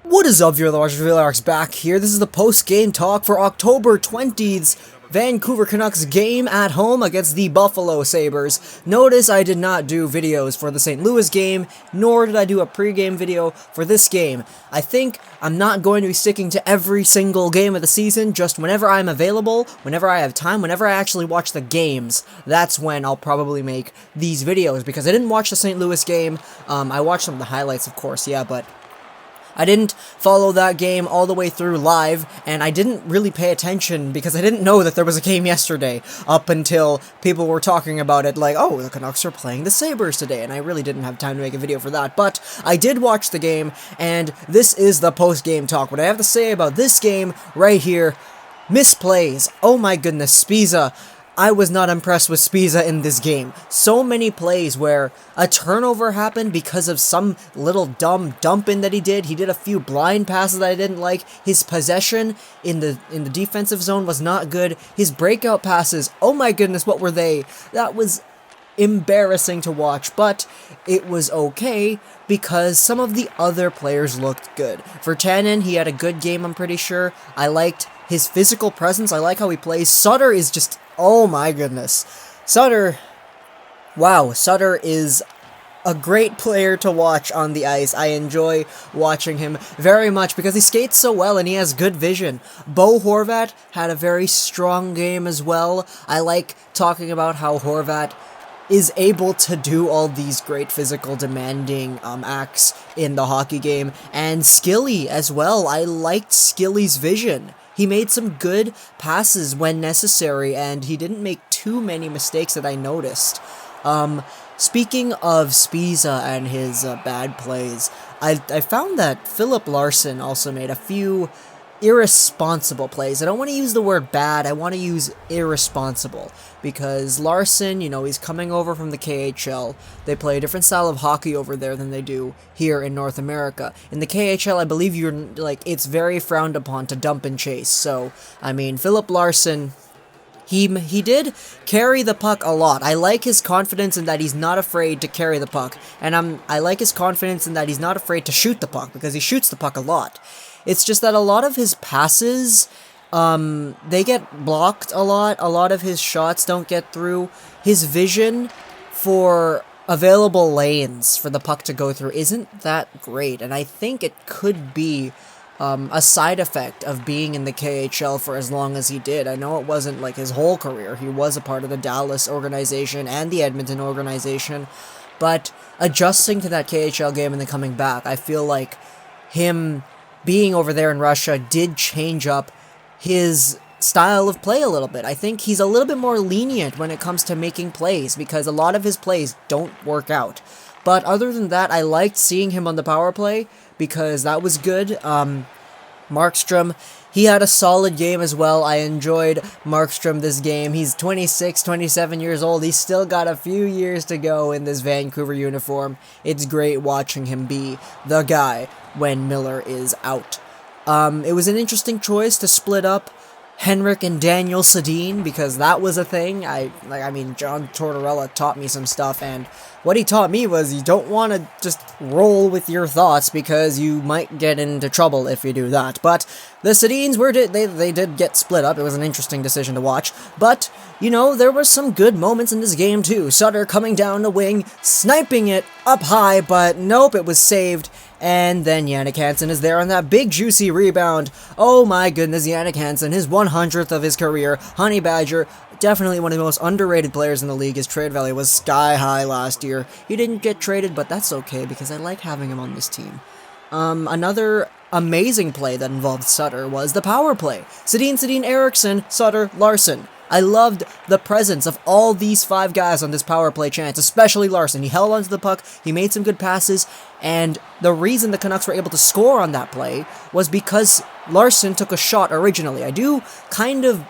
What is up, viewers? Back here. This is the post-game talk for October 20th's Vancouver Canucks game at home against the Buffalo Sabres. Notice I did not do videos for the St. Louis game, nor did I do a pre-game video for this game. I think I'm not going to be sticking to every single game of the season, just whenever I'm available, whenever I have time, whenever I actually watch the games. That's when I'll probably make these videos, because I didn't watch the St. Louis game. I watched some of the highlights, of course, yeah, but I didn't follow that game all the way through live, and I didn't really pay attention because I didn't know that there was a game yesterday, up until people were talking about it like, oh, the Canucks are playing the Sabres today, and I really didn't have time to make a video for that, but I did watch the game, and this is the post-game talk. What I have to say about this game right here: misplays. Oh my goodness, Spiza. I was not impressed with Spiza in this game. So many plays where a turnover happened because of some little dumb dump-in that he did. He did a few blind passes that I didn't like. His possession in the defensive zone was not good. His breakout passes, oh my goodness, what were they? That was embarrassing to watch, but it was okay because some of the other players looked good. For Tannen, he had a good game, I'm pretty sure. I liked his physical presence. I like how he plays. Sutter is just, oh my goodness. Sutter, wow, Sutter is a great player to watch on the ice. I enjoy watching him very much because he skates so well and he has good vision. Bo Horvat had a very strong game as well. I like talking about how Horvat is able to do all these great physical demanding acts in the hockey game. And Skilly as well. I liked Skilly's vision. He made some good passes when necessary, and he didn't make too many mistakes that I noticed. Speaking of Spiza and his bad plays, I found that Philip Larsen also made a few irresponsible plays. I don't want to use the word bad, I want to use irresponsible, because Larsen, you know, he's coming over from the KHL. They play a different style of hockey over there than they do here in North America. In the KHL, I believe it's very frowned upon to dump and chase. So, I mean, Philip Larsen, he did carry the puck a lot. I like his confidence in that he's not afraid to carry the puck, and I like his confidence in that he's not afraid to shoot the puck, because he shoots the puck a lot. It's just that a lot of his passes, they get blocked a lot. A lot of his shots don't get through. His vision for available lanes for the puck to go through isn't that great, and I think it could be a side effect of being in the KHL for as long as he did. I know it wasn't like his whole career. He was a part of the Dallas organization and the Edmonton organization, but adjusting to that KHL game and then coming back, I feel like him being over there in Russia did change up his style of play a little bit. I think he's a little bit more lenient when it comes to making plays, because a lot of his plays don't work out. But other than that, I liked seeing him on the power play, because that was good. Markstrom, he had a solid game as well. I enjoyed Markstrom this game. He's 26, 27 years old. He's still got a few years to go in this Vancouver uniform. It's great watching him be the guy when Miller is out. It was an interesting choice to split up Henrik and Daniel Sedin, because that was a thing. I mean, John Tortorella taught me some stuff, and what he taught me was you don't want to just roll with your thoughts, because you might get into trouble if you do that. But the Sedins they did get split up. It was an interesting decision to watch, but you know, there were some good moments in this game too. Sutter coming down the wing, sniping it up high, but nope, it was saved. And then Jannik Hansen is there on that big juicy rebound. Oh my goodness, Jannik Hansen, his 100th of his career. Honey Badger, definitely one of the most underrated players in the league. His trade value was sky high last year. He didn't get traded, but that's okay, because I like having him on this team. Another amazing play that involved Sutter was the power play. Sedin, Eriksson, Sutter, Larsen. I loved the presence of all these five guys on this power play chance, especially Larsen. He held onto the puck, he made some good passes, and the reason the Canucks were able to score on that play was because Larsen took a shot originally. I do kind of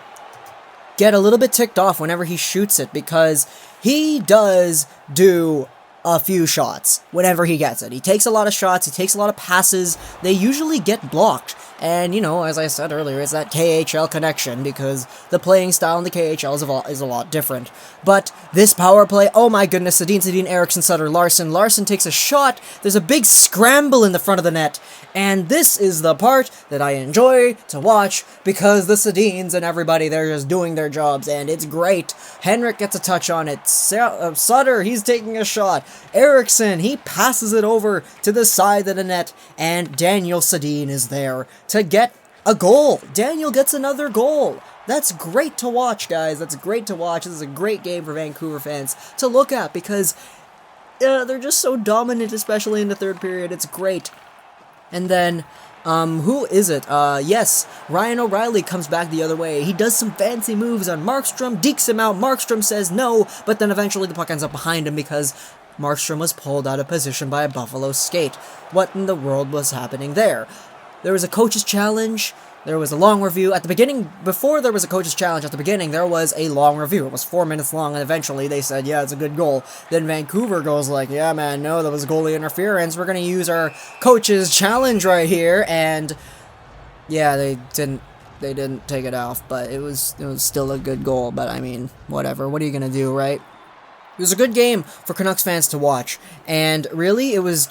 get a little bit ticked off whenever he shoots it, because he does do a few shots whenever he gets it. He takes a lot of shots, he takes a lot of passes. They usually get blocked, And, you know, as I said earlier, it's that KHL connection, because the playing style in the KHL is a lot different. But this power play, oh my goodness, Sedin, Eriksson, Sutter, Larsen. Larsen takes a shot, there's a big scramble in the front of the net, and this is the part that I enjoy to watch, because the Sedins and everybody, they're just doing their jobs, and it's great. Henrik gets a touch on it, Sutter, he's taking a shot, Eriksson, he passes it over to the side of the net, and Daniel Sedin is there to get a goal. Daniel gets another goal. That's great to watch, guys. That's great to watch. This is a great game for Vancouver fans to look at, because they're just so dominant, especially in the third period. It's great. And then, who is it? Yes, Ryan O'Reilly comes back the other way. He does some fancy moves on Markstrom, dekes him out. Markstrom says no, but then eventually the puck ends up behind him because Markstrom was pulled out of position by a Buffalo skate. What in the world was happening there? There was a coach's challenge, there was a long review. At the beginning, before there was a coach's challenge at the beginning, there was a long review. It was 4 minutes long, and eventually they said, yeah, it's a good goal. Then Vancouver goes like, yeah, man, no, that was goalie interference. We're going to use our coach's challenge right here, and yeah, they didn't take it off, but it was still a good goal. But I mean, whatever. What are you going to do, right? It was a good game for Canucks fans to watch, and really, it was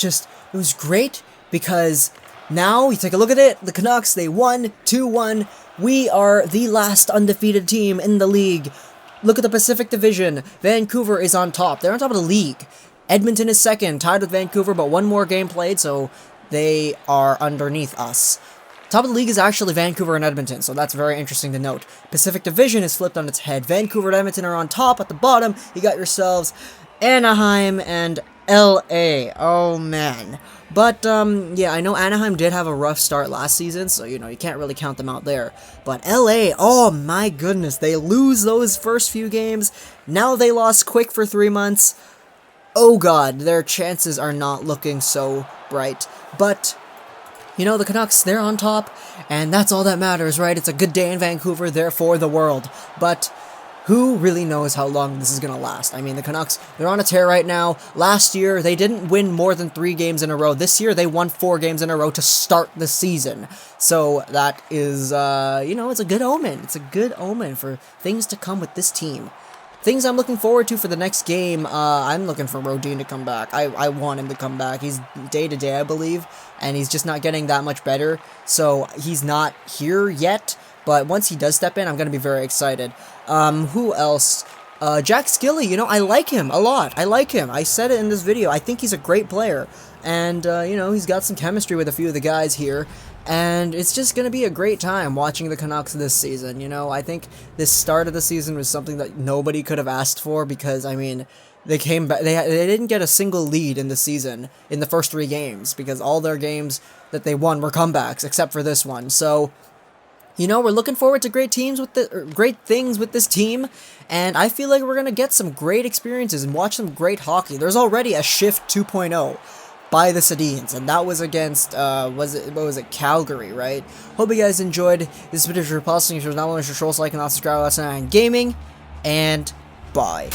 great, because now, you take a look at it, the Canucks, they won 2-1. We are the last undefeated team in the league. Look at the Pacific Division. Vancouver is on top. They're on top of the league. Edmonton is second, tied with Vancouver, but one more game played, so they are underneath us. Top of the league is actually Vancouver and Edmonton, so that's very interesting to note. Pacific Division is flipped on its head. Vancouver and Edmonton are on top. At the bottom, you got yourselves Anaheim and LA. Oh, man. But, yeah, I know Anaheim did have a rough start last season, so, you know, you can't really count them out there. But LA, oh my goodness, they lose those first few games. Now they lost quick for 3 months. Oh god, their chances are not looking so bright. But, you know, the Canucks, they're on top, and that's all that matters, right? It's a good day in Vancouver, therefore the world. But who really knows how long this is going to last? I mean, the Canucks, they're on a tear right now. Last year, they didn't win more than 3 games in a row. This year, they won 4 games in a row to start the season. So that is, you know, it's a good omen. It's a good omen for things to come with this team. Things I'm looking forward to for the next game, I'm looking for Rodin to come back. I want him to come back. He's day-to-day, I believe, and he's just not getting that much better. So he's not here yet, but once he does step in, I'm going to be very excited. Who else? Jack Skilly, you know, I like him a lot. I like him. I said it in this video. I think he's a great player. And, you know, he's got some chemistry with a few of the guys here. And it's just going to be a great time watching the Canucks this season. You know, I think this start of the season was something that nobody could have asked for because, I mean, they came back. They didn't get a single lead in the season in the first 3 games because all their games that they won were comebacks, except for this one. So, you know, we're looking forward to great things with this team, and I feel like we're going to get some great experiences and watch some great hockey. There's already a shift 2.0 by the Sedins, and that was against, Calgary, right? Hope you guys enjoyed this video. If you're posting, if you're not willing to show us, like, and not subscribe, and gaming, and bye.